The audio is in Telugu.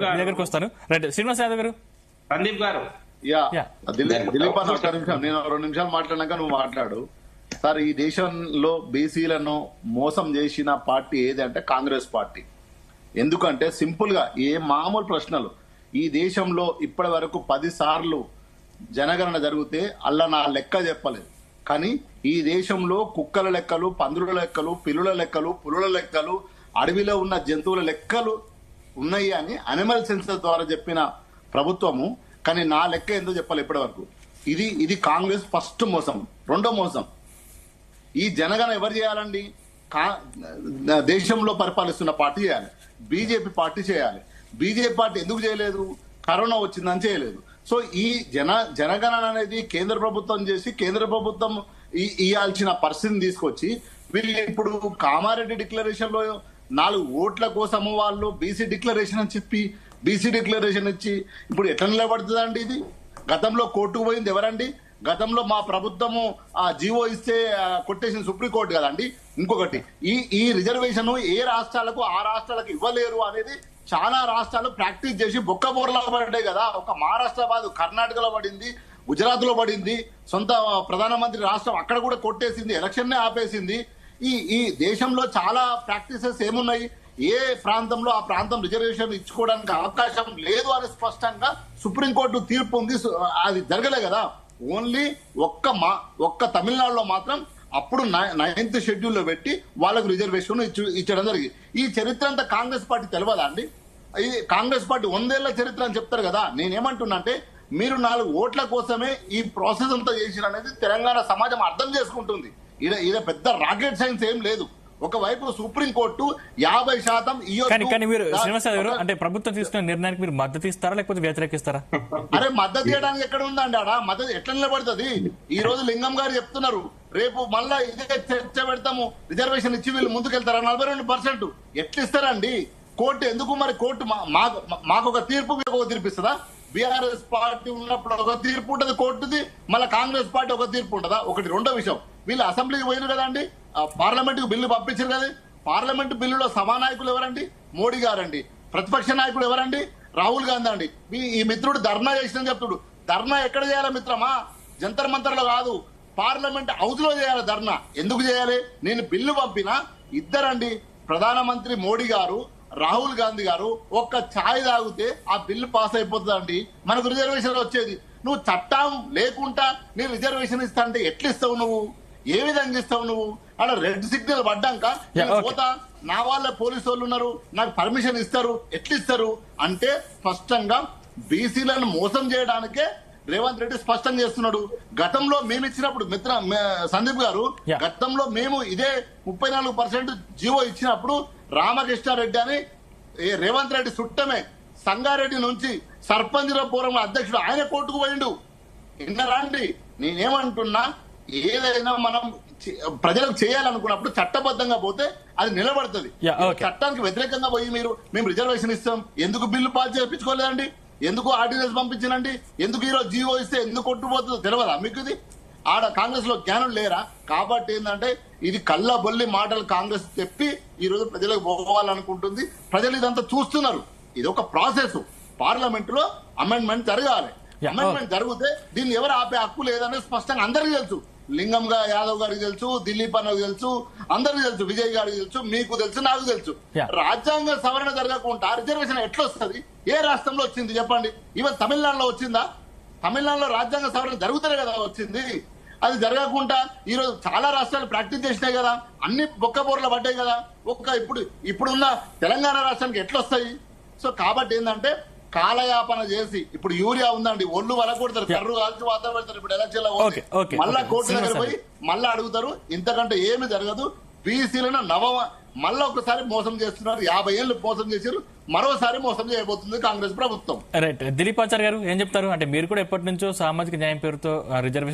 మీ దగ్గరికి వస్తాను. రైట్, శ్రీనివాస్ యాదవ్ గారు. సందీప్ గారు. దిలీప్ అన్న ఒక్క నిమిషం, నేను 2 నిమిషాలు మాట్లాడినాక నువ్వు మాట్లాడు. సార్, ఈ దేశంలో బీసీలను మోసం చేసిన పార్టీ ఏది అంటే కాంగ్రెస్ పార్టీ. ఎందుకంటే సింపుల్ గా మామూలు ప్రశ్నలు, ఈ దేశంలో ఇప్పటి వరకు 10 సార్లు జనగణన జరిగితే అల్ల నా లెక్క చెప్పలేదు. కానీ ఈ దేశంలో కుక్కల లెక్కలు, పందుల లెక్కలు, పిల్లుల లెక్కలు, పులుల లెక్కలు, అడవిలో ఉన్న జంతువుల లెక్కలు ఉన్నాయి అని అనిమల్ సెన్సస్ ద్వారా చెప్పిన ప్రభుత్వము. కానీ నా లెక్క ఎందుకు చెప్పాలి ఇప్పటి వరకు? ఇది కాంగ్రెస్ ఫస్ట్ మోసం. రెండో మోసం, ఈ జనగణన ఎవరు చేయాలండి? దేశంలో పరిపాలిస్తున్న పార్టీ చేయాలి, బీజేపీ పార్టీ చేయాలి. బీజేపీ పార్టీ ఎందుకు చేయలేదు? కరోనా వచ్చిందని చేయలేదు. సో ఈ జనగణన అనేది కేంద్ర ప్రభుత్వం చేసి కేంద్ర ప్రభుత్వం ఇవ్వాల్సిన పరిస్థితిని తీసుకొచ్చి వీళ్ళు ఇప్పుడు కామారెడ్డి డిక్లరేషన్ లో 4 ఓట్ల కోసము వాళ్ళు బీసీ డిక్లరేషన్ అని చెప్పి బీసీ డిక్లరేషన్ ఇచ్చి ఇప్పుడు ఎట్లా నిలబడుతుందండి ఇది? గతంలో కోర్టుకు పోయింది ఎవరండి? గతంలో మా ప్రభుత్వము ఆ జీవో ఇస్తే కొట్టేసిన సుప్రీంకోర్టు కదండి. ఇంకొకటి, ఈ రిజర్వేషన్ ఏ రాష్ట్రాలకు ఆ రాష్ట్రాలకు ఇవ్వలేరు అనేది చాలా రాష్ట్రాలు ప్రాక్టీస్ చేసి బొక్కబోర్లా పడ్డాయి కదా. ఒక మహారాష్ట్ర బాదు కర్ణాటకలో పడింది, గుజరాత్ లో పడింది, సొంత ప్రధానమంత్రి రాష్ట్రం అక్కడ కూడా కొట్టేసింది, ఎలక్షన్ నే ఆపేసింది. ఈ దేశంలో చాలా ప్రాక్టీసెస్ ఏమున్నాయి? ఏ ప్రాంతంలో ఆ ప్రాంతం రిజర్వేషన్ ఇచ్చుకోవడానికి అవకాశం లేదు అని స్పష్టంగా సుప్రీంకోర్టు తీర్పు ఉంది. అది జరగలే కదా. ఓన్లీ ఒక్క తమిళనాడులో మాత్రం అప్పుడు 9th షెడ్యూల్లో పెట్టి వాళ్ళకు రిజర్వేషన్ ఇచ్చడం జరిగింది. ఈ చరిత్ర అంతా కాంగ్రెస్ పార్టీ తెలియదా అండి? ఇది కాంగ్రెస్ పార్టీ 100 ఏళ్ల చరిత్ర అని చెప్తారు కదా. నేనేమంటున్నా అంటే, మీరు 4 ఓట్ల కోసమే ఈ ప్రాసెస్ అంతా చేసిన అనేది తెలంగాణ సమాజం అర్థం చేసుకుంటుంది. ఇది పెద్ద రాకెట్ సైన్స్ ఏం లేదు. ఒకవైపు సుప్రీంకోర్టు 50% కానీ మీరు శ్రీనివాస్ గారు, అంటే ప్రభుత్వం తీసుకున్న నిర్ణయానికి మీరు మద్దతు ఇస్తారా లేకపోతే వ్యతిరేకిస్తారా? అరే, మద్దతు చేయడానికి ఎక్కడ ఉందండి? ఆడ మద్దతు ఎట్లా నిలబడుతుంది? ఈ రోజు లింగం గారు చెప్తున్నారు, రేపు మళ్ళా ఇదే చర్చ పెడతాము, రిజర్వేషన్ ఇచ్చి వీళ్ళు ముందుకెళ్తారా? 42% ఎట్లా ఇస్తారండి? కోర్టు ఎందుకు మరి? కోర్టు మాకు ఒక తీర్పు, మీకు ఒక తీర్పు ఇస్తుందా? బీఆర్ఎస్ పార్టీ ఉన్నప్పుడు ఒక తీర్పు ఉంటుంది కోర్టుది, మళ్ళీ కాంగ్రెస్ పార్టీ ఒక తీర్పు ఉంటుందా? ఒకటి. రెండో విషయం, వీళ్ళు అసెంబ్లీకి పోయినారు కదండి, పార్లమెంట్ కు బిల్లు పంపించారు కదా. పార్లమెంట్ బిల్లులో సభానాయకులు ఎవరండి? మోడీ గారండి. ప్రతిపక్ష నాయకుడు ఎవరండి? రాహుల్ గాంధీ అండి. ఈ మిత్రుడు ధర్నా చేసిన చెప్తుడు. ధర్నా ఎక్కడ చేయాలి మిత్రమా? జంతర్ మంతర్లో కాదు, పార్లమెంట్ హౌస్ లో చేయాలి ధర్నా. ఎందుకు చేయాలి? నేను బిల్లు పంపినా ఇద్దరండి, ప్రధానమంత్రి మోడీ గారు, రాహుల్ గాంధీ గారు ఒక్క ఛాయ్ తాగితే ఆ బిల్లు పాస్ అయిపోతుందండి, మనకు రిజర్వేషన్ వచ్చేది. నువ్వు చట్టం లేకుండా నీ రిజర్వేషన్ ఇస్తా అంటే ఎట్లా ఇస్తావు నువ్వు? ఏ విధంగా ఇస్తావు నువ్వు? అలా రెడ్ సిగ్నల్ పడ్డాక పోతా, నా వాళ్ళ పోలీసు వాళ్ళు ఉన్నారు, నాకు పర్మిషన్ ఇస్తారు, ఎట్లా ఇస్తారు అంటే స్పష్టంగా బీసీలను మోసం చేయడానికే రేవంత్ రెడ్డి స్పష్టం చేస్తున్నాడు. గతంలో మేము ఇచ్చినప్పుడు సందీప్ గారు, గతంలో మేము ఇదే 34% జీవో ఇచ్చినప్పుడు రామకృష్ణారెడ్డి అని రేవంత్ రెడ్డి చుట్టమే సంగారెడ్డి నుంచి సర్పంచులపురం అధ్యక్షుడు, ఆయన కోర్టుకు పోయిండు. విన్నరాండి? నేనేమంటున్నా, ఏదైనా మనం ప్రజలకు చేయాలనుకున్నప్పుడు చట్టబద్ధంగా పోతే అది నిలబడుతుంది. చట్టానికి వ్యతిరేకంగా పోయి మేము రిజర్వేషన్ ఇస్తాం, ఎందుకు బిల్లు పాస్ చేయించుకోలేదండి? ఎందుకు ఆర్డినెన్స్ పంపించినండి? ఎందుకు ఈరోజు జీవో ఇస్తే ఎందుకు కొట్టుపోతుందో తెలియదా మీకు? ఇది ఆడ కాంగ్రెస్ లో జ్ఞానం లేరా? కాబట్టి ఏంటంటే ఇది కళ్ళబొల్లి మాటలు కాంగ్రెస్ చెప్పి ఈ రోజు ప్రజలకు పోవాలనుకుంటుంది. ప్రజలు ఇదంతా చూస్తున్నారు. ఇది ఒక ప్రాసెస్. పార్లమెంట్ లో అమెండ్మెంట్ జరగాలి. అమెండ్మెంట్ జరిగితే దీన్ని ఎవరు ఆపే హక్కు లేదనేది స్పష్టంగా అందరికీ తెలుసు. లింగం యాదవ్ గారికి తెలుసు, దిలీప్ అన్నకు తెలుసు, అందరికీ తెలుసు, విజయ్ గారికి తెలుసు, మీకు తెలుసు, నాకు తెలుసు. రాజ్యాంగ సవరణ జరగకుండా రిజర్వేషన్ ఎట్లా వస్తుంది? ఏ రాష్ట్రంలో వచ్చింది చెప్పండి? ఈవెన్ తమిళనాడులో వచ్చిందా? తమిళనాడులో రాజ్యాంగ సవరణ జరుగుతారే కదా వచ్చింది. అది జరగకుండా ఈ రోజు చాలా రాష్ట్రాలు ప్రాక్టీస్ చేసినాయి కదా, అన్ని బొక్కబోర్లు పడ్డాయి కదా. ఇప్పుడున్న తెలంగాణ రాష్ట్రానికి ఎట్లా వస్తాయి? సో కాబట్టి ఏంటంటే కాలయాపన చేసి, ఇప్పుడు యూరియా ఉందండి, ఒళ్ళు వలకొడతారు, కర్రు కాల్చి వాతావరణం పెడతారు. ఇప్పుడు ఎలక్షన్ మళ్ళా కోర్టు దగ్గర పోయి మళ్ళా అడుగుతారు. ఇంతకంటే ఏమి జరగదు. బీసీలను మళ్ళా ఒకసారి మోసం చేస్తున్నారు. 50 ఏళ్ళు మోసం చేశారు, మరోసారి మోసం చేయబోతుంది కాంగ్రెస్ ప్రభుత్వం. రైట్, దిలీప్ ఆచార్య గారు ఏం చెప్తారు? అంటే మీరు కూడా ఎప్పటి నుంచో సామాజిక న్యాయం పేరుతో రిజర్వేషన్